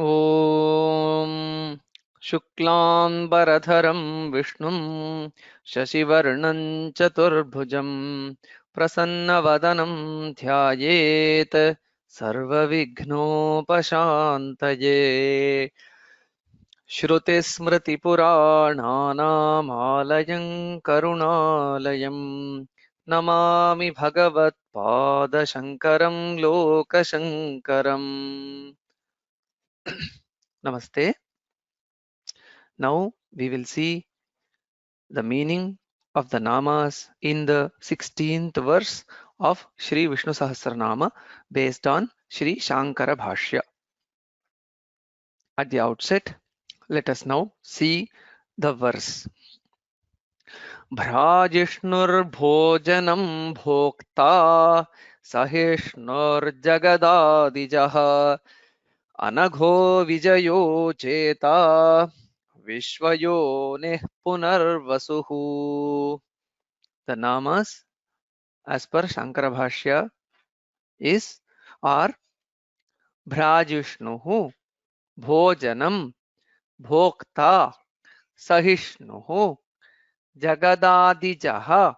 ॐ शुक्लाम्बरधरं विष्णुं शशिवर्णं चतुर्भुजं प्रसन्नवदनं ध्यायेत् सर्वविघ्नोपशान्तये। श्रुतिस्मृतिपुराणानामालयं करुणालयं Namami भगवत्पादशङ्करं लोकशङ्करम्। Namaste. Now we will see the meaning of the namas in the 16th verse of Shri Vishnu Sahasranama based on Shri Shankara Bhashya. At the outset, let us now see the verse. Bhrajišnur bhokta sahishnur Anagho vijayo cheta Vishwayonih punarvasuhu. The namas as per Shankara Bhashya is are Bhrajishnuhu, Bhojanam, Bhokta, Sahishnuhu, Jagadadijaha,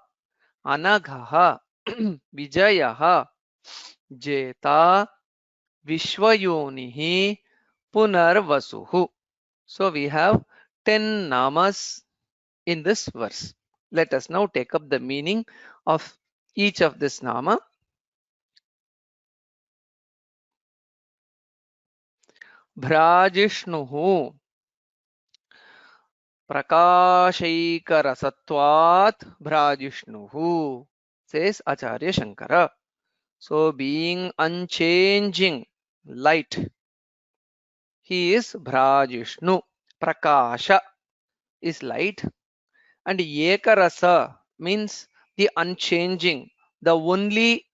Anaghaha, Vijayaha, Jeta, Vishwayonihi, Punarvasuhu. So we have 10 namas in this verse. Let us now take up the meaning of each of this nama. Bhrajishnuhu Prakashaikarasatvat Bhrajishnuhu, says Acharya Shankara. So being unchanging light, he is Bhrajishnu. Prakasha is light, and Ekarasa means the unchanging, the only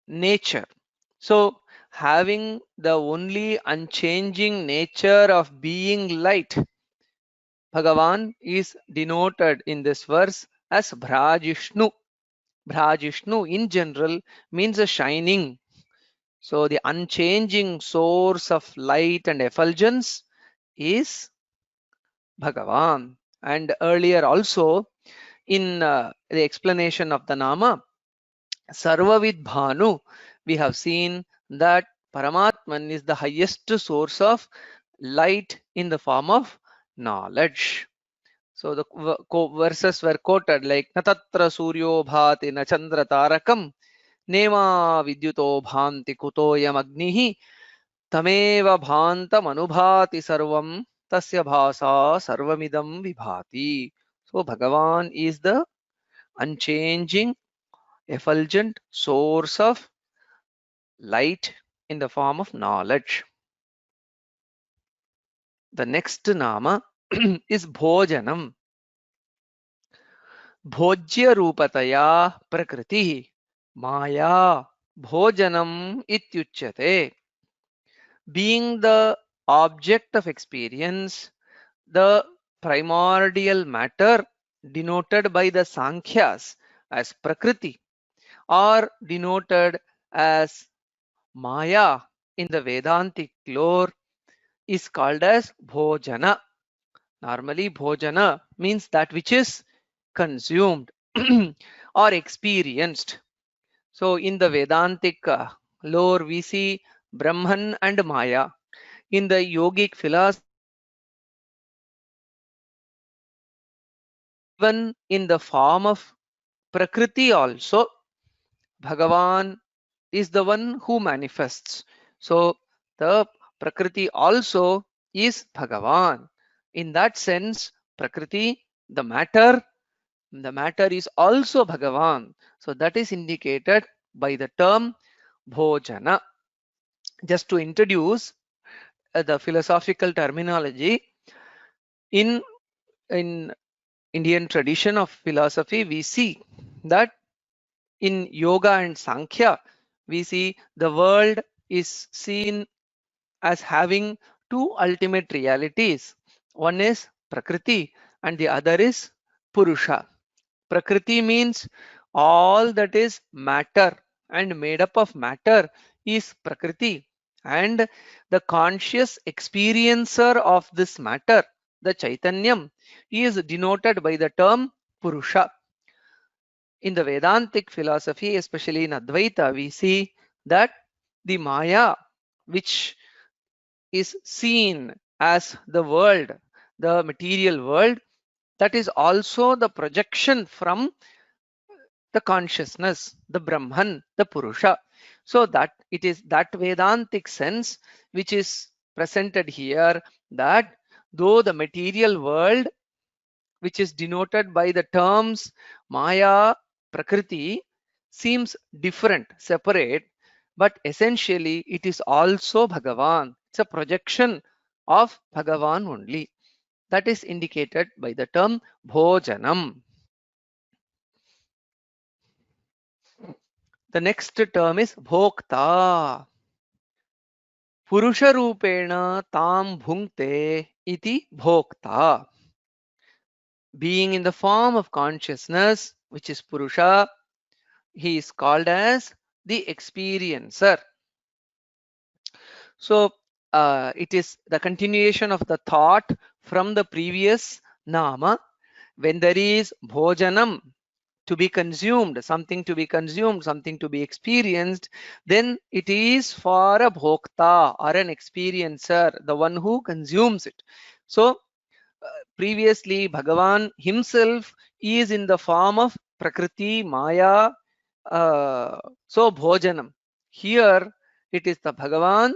nature. So having the only unchanging nature of being light, Bhagavan is denoted in this verse as Bhrajishnu. Bhrajishnu in general means a shining. So the unchanging source of light and effulgence is Bhagavan. And earlier also in the explanation of the Nama, Sarvavid Bhanu, we have seen that Paramatman is the highest source of light in the form of knowledge. So the verses were quoted like Natatra Suryo Bhati na Chandra Tarakam Nema Vidyuto Bhanti Kutoyam Agnihi Tameva Bhantam Anubhati Sarvam Tasya Bhasa Sarvamidam Vibhati. So Bhagavan is the unchanging, effulgent source of light in the form of knowledge. The next nama is Bhojanam. Bhojya Rupataya Prakriti Maya Bhojanam Ityuchyate. Being the object of experience, the primordial matter denoted by the Sankhyas as Prakriti or denoted as Maya in the Vedantic lore is called as Bhojana. Normally, Bhojana means that which is consumed or experienced. So, in the Vedantic lore, we see Brahman and Maya. In the yogic philosophy, even in the form of Prakriti also, Bhagavan is the one who manifests. So, the Prakriti also is Bhagavan. In that sense, Prakriti, the matter is also Bhagavan. So that is indicated by the term Bhojana. Just to introduce the philosophical terminology, in Indian tradition of philosophy, we see that in Yoga and Sankhya, we see the world is seen as having two ultimate realities. One is Prakriti and the other is Purusha. Prakriti means all that is matter and made up of matter is Prakriti. And the conscious experiencer of this matter, the Chaitanyam, is denoted by the term Purusha. In the Vedantic philosophy, especially in Advaita, we see that the Maya, which is seen as the world, the material world, that is also the projection from the consciousness, the Brahman, the Purusha. So that it is that Vedantic sense which is presented here, that though the material world, which is denoted by the terms Maya, Prakriti, seems different, separate, but essentially it is also Bhagavan. It's a projection of Bhagavan only. That is indicated by the term Bhojanam. The next term is Bhokta. Purusha Rupena Tam Bhunkte iti Bhokta. Being in the form of consciousness, which is Purusha, he is called as the experiencer. So it is the continuation of the thought from the previous Nama. When there is Bhojanam, to be consumed, something to be consumed, something to be experienced, then it is for a bhokta or an experiencer, the one who consumes it. So previously, Bhagavan himself is in the form of Prakriti, Maya, so Bhojanam. Here it is the Bhagavan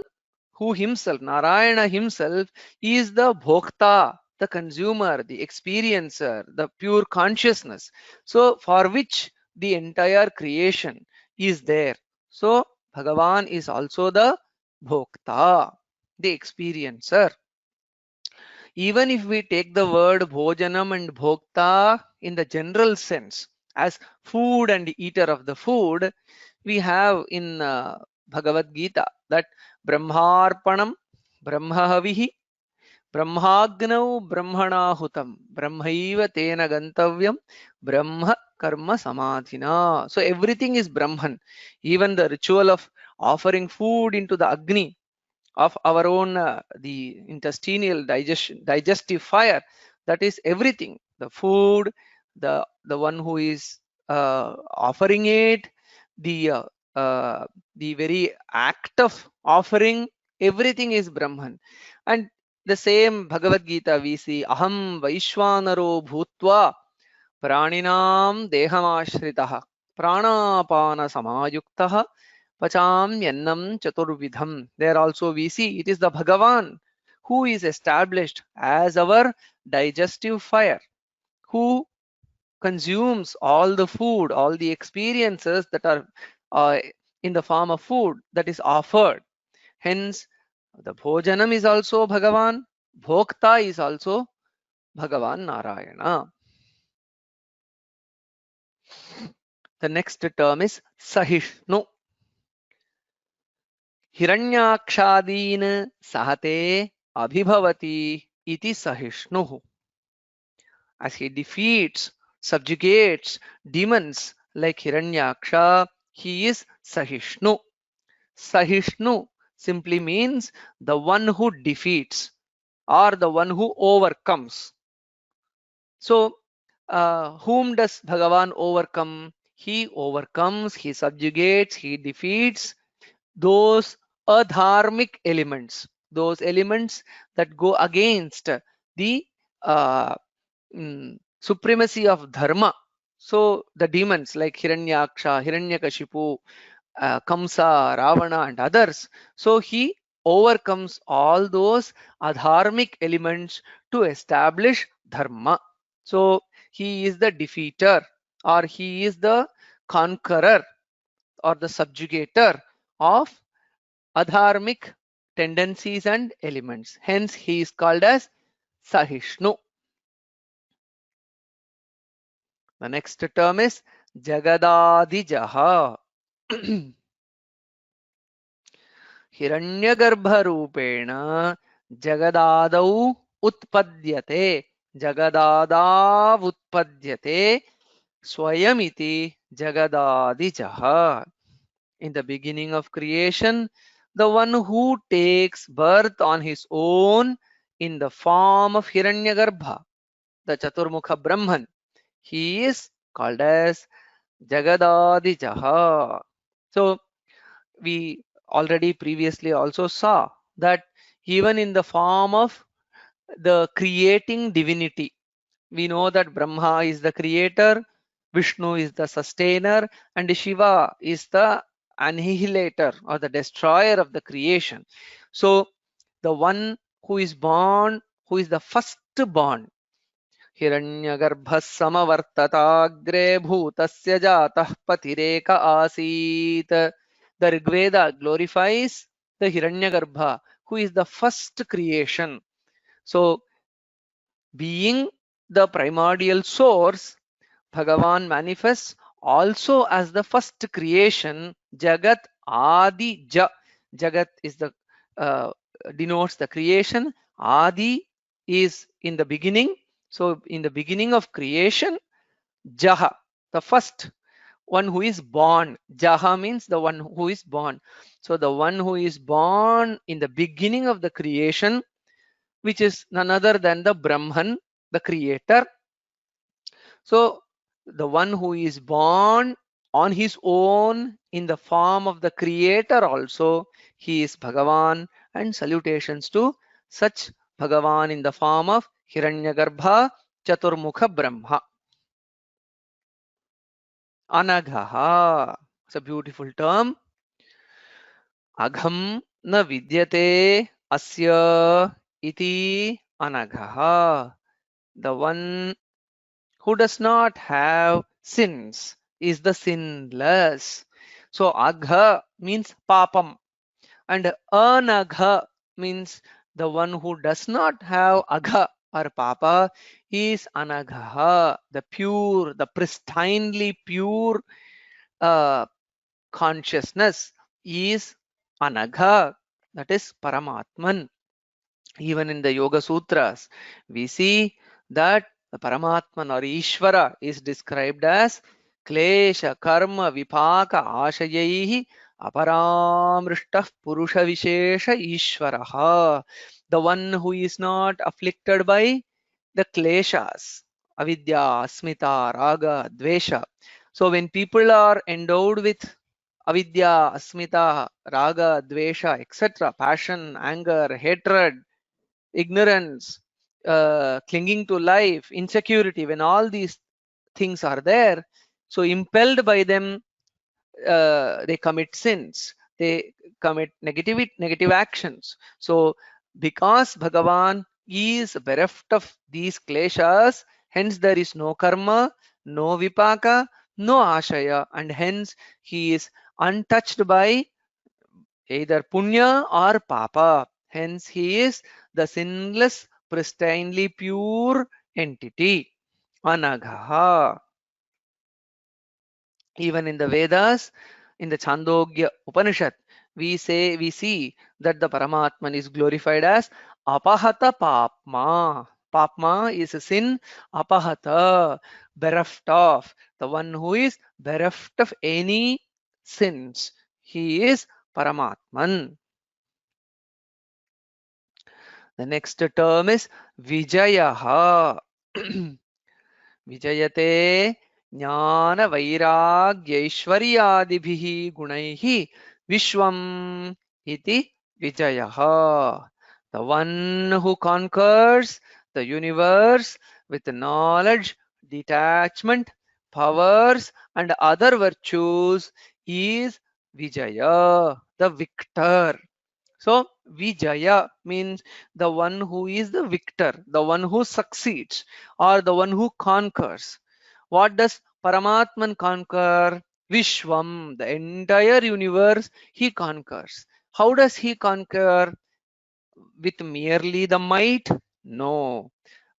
who himself, Narayana himself, is the Bhokta, the consumer, the experiencer, the pure consciousness. So for which the entire creation is there. So Bhagavan is also the Bhokta, the experiencer. Even if we take the word bhojanam and bhokta in the general sense as food and eater of the food, we have in Bhagavad Gita that brahmarpanam brahmahavihi brahmagnau brahmanahutam brahmaiva tena gantavyam brahma karma samadhina. So everything is Brahman. Even the ritual of offering food into the Agni of our own the intestinal digestive fire, that is everything, the food, the one who is offering it, the the very act of offering, everything is Brahman. And the same Bhagavad Gita we see, aham vaishwanaro bhutva प्राणिनां देहमाश्रितः प्राणापानसमायुक्तः pachamyannam chaturvidham. There also we see it is the Bhagavan who is established as our digestive fire, who consumes all the food, all the experiences that are uh, in the form of food that is offered. Hence, the Bhojanam is also Bhagavan, Bhokta is also Bhagavan Narayana. The next term is Sahishnu. Hiranyakshadin sahate abhibhavati iti Sahishnu. As he defeats, subjugates demons like Hiranyaksha, he is Sahishnu. Sahishnu simply means the one who defeats or the one who overcomes. So, whom does Bhagavan overcome? He overcomes, he subjugates, he defeats those adharmic elements, those elements that go against the uh, supremacy of dharma. So the demons like Hiranyaksha, Hiranyakashipu, Kamsa, Ravana, and others. So he overcomes all those adharmic elements to establish dharma. So he is the defeater, or he is the conqueror, or the subjugator of adharmic tendencies and elements. Hence, he is called as Sahishnu. The next term is Jagadadijaha. Hiranyagarbharupena Jagadadau Utpadyate. Jagadadavutpadyate Swayamiti Jagadadijaha. In the beginning of creation, the one who takes birth on his own in the form of Hiranyagarbha, the Chaturmukha Brahman. He is called as Jagadadijaha. So we already previously also saw that even in the form of the creating divinity, we know that Brahma is the creator, Vishnu is the sustainer, and Shiva is the annihilator or the destroyer of the creation. So the one who is born, who is the first born, हिरण्यगर्भः समवर्तताग्रे भूतस्य जातः पतिरेक आसीत्. The Rigveda glorifies the Hiranyagarbha, who is the first creation. So, being the primordial source, Bhagavan manifests also as the first creation, Jagat Adi Ja. Jagat is the denotes the creation. Adi is in the beginning. So in the beginning of creation, Jaha, the first one who is born. Jaha means the one who is born. So the one who is born in the beginning of the creation, which is none other than the Brahman, the creator. So the one who is born on his own in the form of the creator also, he is Bhagavan, and salutations to such Bhagavan in the form of Hiranyagarbha Chaturmukha Brahma. Anaghaha. It's a beautiful term. Agham na vidyate asya iti anaghaha. The one who does not have sins is the sinless. So agha means papam, and anagha means the one who does not have agha or papa is anagha, the pure, the pristinely pure uh, consciousness is anagha, that is Paramatman. Even in the Yoga Sutras, we see that the Paramatman or Ishvara is described as Klesha Karma Vipaka Ashayaihi Aparamrishtah Purusha Vishesha Ishvaraha. The one who is not afflicted by the kleshas, avidya, asmita, raga, dvesha. So when people are endowed with avidya, asmita, raga, dvesha, etc., passion, anger, hatred, ignorance, clinging to life, insecurity, when all these things are there, so impelled by them, they commit sins, they commit negative actions. So because Bhagavan is bereft of these kleshas, hence there is no karma, no vipaka, no ashaya, and hence he is untouched by either punya or papa. Hence he is the sinless, pristinely pure entity, anagha. Even in the Vedas, in the Chandogya Upanishad, we see that the Paramatman is glorified as Apahata Papma. Papma is a sin, Apahata, bereft of. The one who is bereft of any sins. He is Paramatman. The next term is Vijayaha. Vijayate jnana vairagyaiश्वर्यादिभिः गुणैः Vishwam iti Vijayaha. The one who conquers the universe with knowledge, detachment, powers, and other virtues is Vijaya, the victor. So Vijaya means the one who is the victor, the one who succeeds, or the one who conquers. What does Paramatman conquer? Vishwam, the entire universe, he conquers. How does he conquer? With merely the might? No.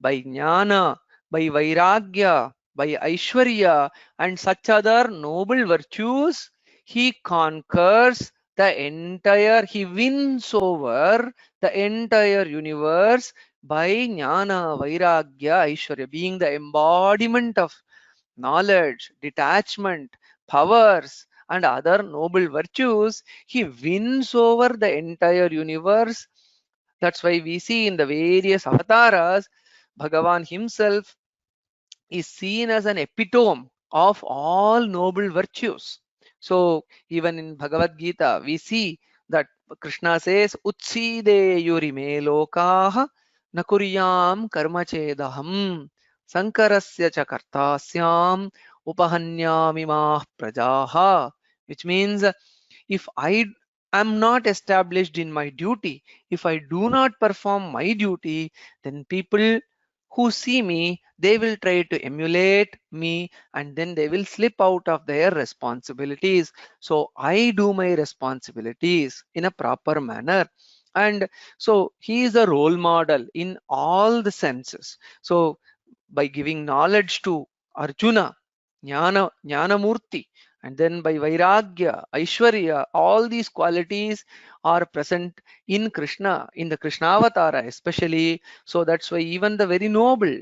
By jnana, by vairagya, by aishwarya, and such other noble virtues, he conquers the entire, he wins over the entire universe by jnana, vairagya, aishwarya, being the embodiment of knowledge, detachment, powers, and other noble virtues, he wins over the entire universe. That's why we see in the various avatars, Bhagavan himself is seen as an epitome of all noble virtues. So even in Bhagavad Gita, we see that Krishna says, Utside yurime lokaha nakuryam karma chedaham sankarasya cha kartasyam upahanyamimah prajaha, which means if I am not established in my duty, if I do not perform my duty, then people who see me, they will try to emulate me and then they will slip out of their responsibilities. So I do my responsibilities in a proper manner. And so he is a role model in all the senses. So by giving knowledge to Arjuna, Jnanamurti, and then by Vairagya, Aishwarya, all these qualities are present in Krishna, in the Krishnavattara especially. So that's why even the very noble,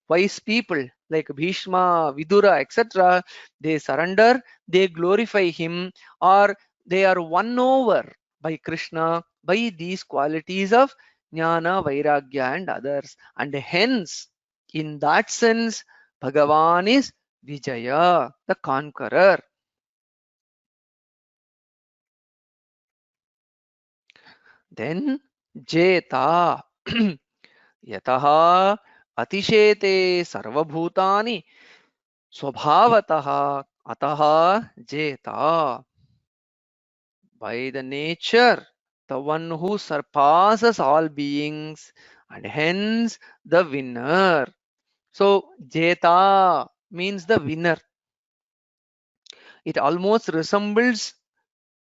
wise people like Bhishma, Vidura, etc., they surrender, they glorify him, or they are won over by Krishna by these qualities of Jnana, Vairagya, and others. And hence, in that sense, Bhagavan is Vijaya, the conqueror. Then Jeta Yataha Atishete Sarvabhutani Swabhavataha Ataha Jeta. By the nature, the one who surpasses all beings and hence the winner. So Jeta means the winner. It almost resembles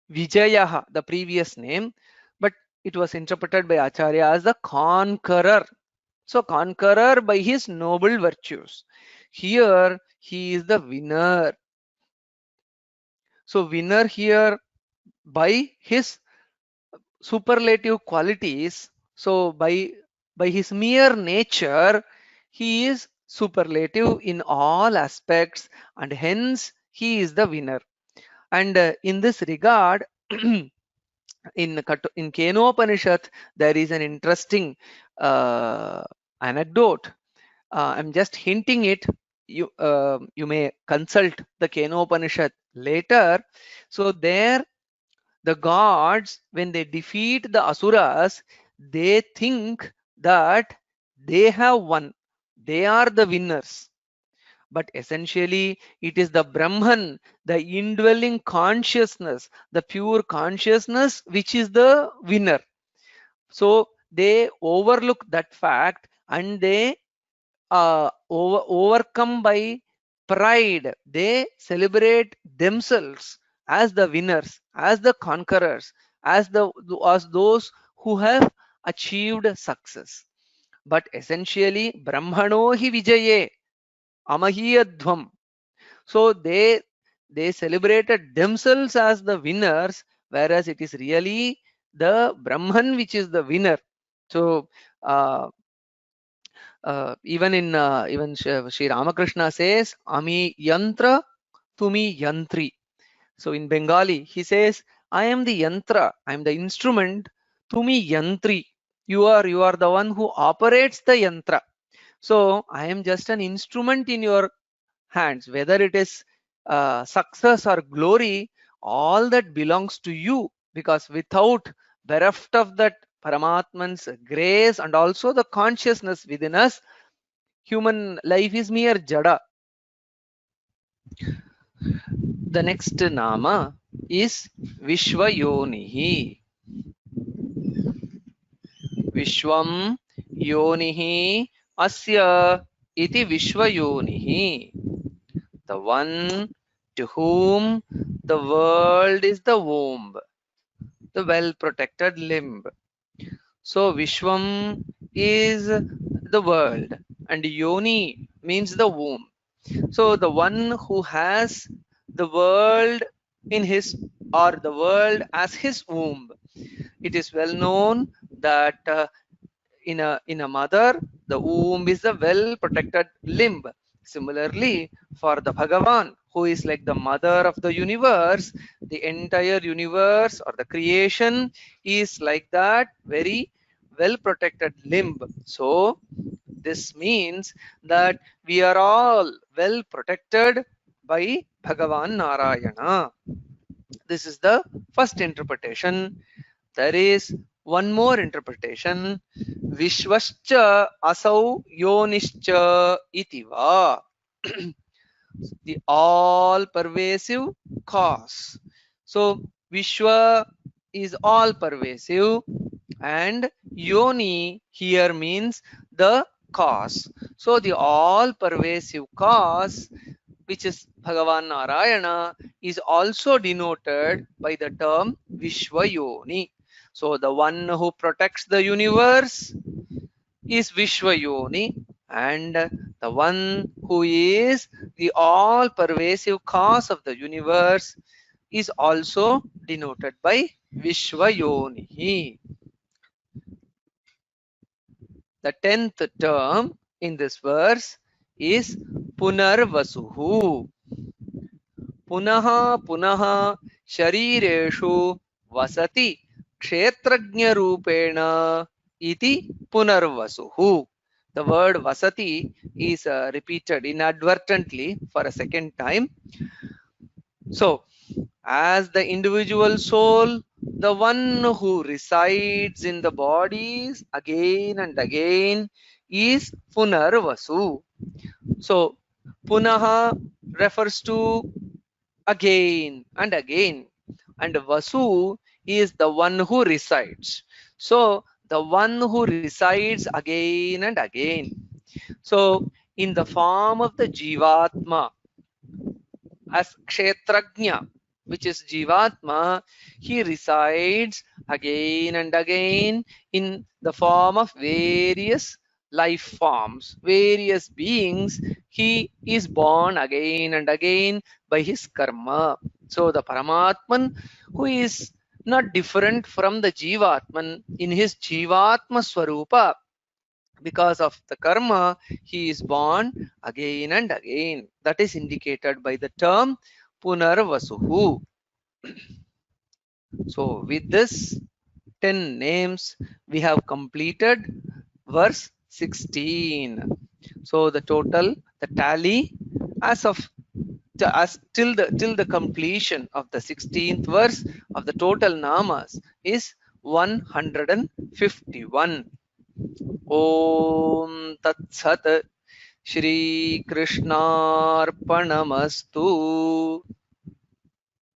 Vijaya, the previous name, but it was interpreted by Acharya as the conqueror. So conqueror by his noble virtues. Here he is the winner. So winner here by his superlative qualities. So by his mere nature, he is superlative in all aspects and hence he is the winner. And in this regard, in Kenopanishad, there is an interesting anecdote. I'm just hinting it. You may consult the Kenopanishad later. So there, the gods, when they defeat the asuras, they think that they have won. They are the winners. But essentially, it is the Brahman, the indwelling consciousness, the pure consciousness, which is the winner. So they overlook that fact and they overcome by pride. They celebrate themselves as the winners, as the conquerors, as those who have achieved success. But essentially, Brahmano hi Vijaye, Amahiyadhvam. So they celebrated themselves as the winners, whereas it is really the Brahman which is the winner. So uh, even Sri Ramakrishna says, Ami yantra, tumi yantri. So in Bengali, he says, I am the yantra, I am the instrument, tumi yantri. You are the one who operates the yantra. So I am just an instrument in your hands, whether it is success or glory, all that belongs to you, because without bereft of that Paramatman's grace and also the consciousness within us, human life is mere jada. The next nama is Vishwayonihi. Vishwam Yonihi Asya iti Vishwayonihi. The one to whom the world is the womb, the well protected limb. So Vishwam is the world and Yoni means the womb. So the one who has the world in his, or the world as his womb. It is well known that in a mother, the womb is a well protected limb. Similarly, for the Bhagavan, who is like the mother of the universe, the entire universe or the creation is like that very well protected limb. So this means that we are all well protected by Bhagavan Narayana. This is the first interpretation. There is one more interpretation. Vishwascha asau yonischa itiva. The all pervasive cause. So Vishwa is all pervasive, and Yoni here means the cause. So the all pervasive cause, which is Bhagavan Narayana, is also denoted by the term Vishwayoni. So the one who protects the universe is Vishwayoni, and the one who is the all pervasive cause of the universe is also denoted by Vishwayoni. The 10th term in this verse is Punarvasuhu. Punaha punaha sharireshu vasati kshetrajna rupena iti punarvasuhu. The word vasati is repeated inadvertently for a second time. So, as the individual soul, the one who resides in the bodies again and again is Punarvasu. So, Punaha refers to again and again, and Vasu is the one who resides. So, the one who resides again and again. So, in the form of the Jivatma, as Kshetrajna, which is Jivatma, he resides again and again in the form of various life forms, various beings. He is born again and again by his karma. So the Paramatman, who is not different from the Jivatman in his Jivatma Swarupa, because of the karma, he is born again and again. That is indicated by the term Punarvasuhu. So with this 10 names, we have completed verse 16. So the total, the tally as of till the completion of the 16th verse of the total namas is 151. Om Tat Sat. Shri Krishnarpanamastu.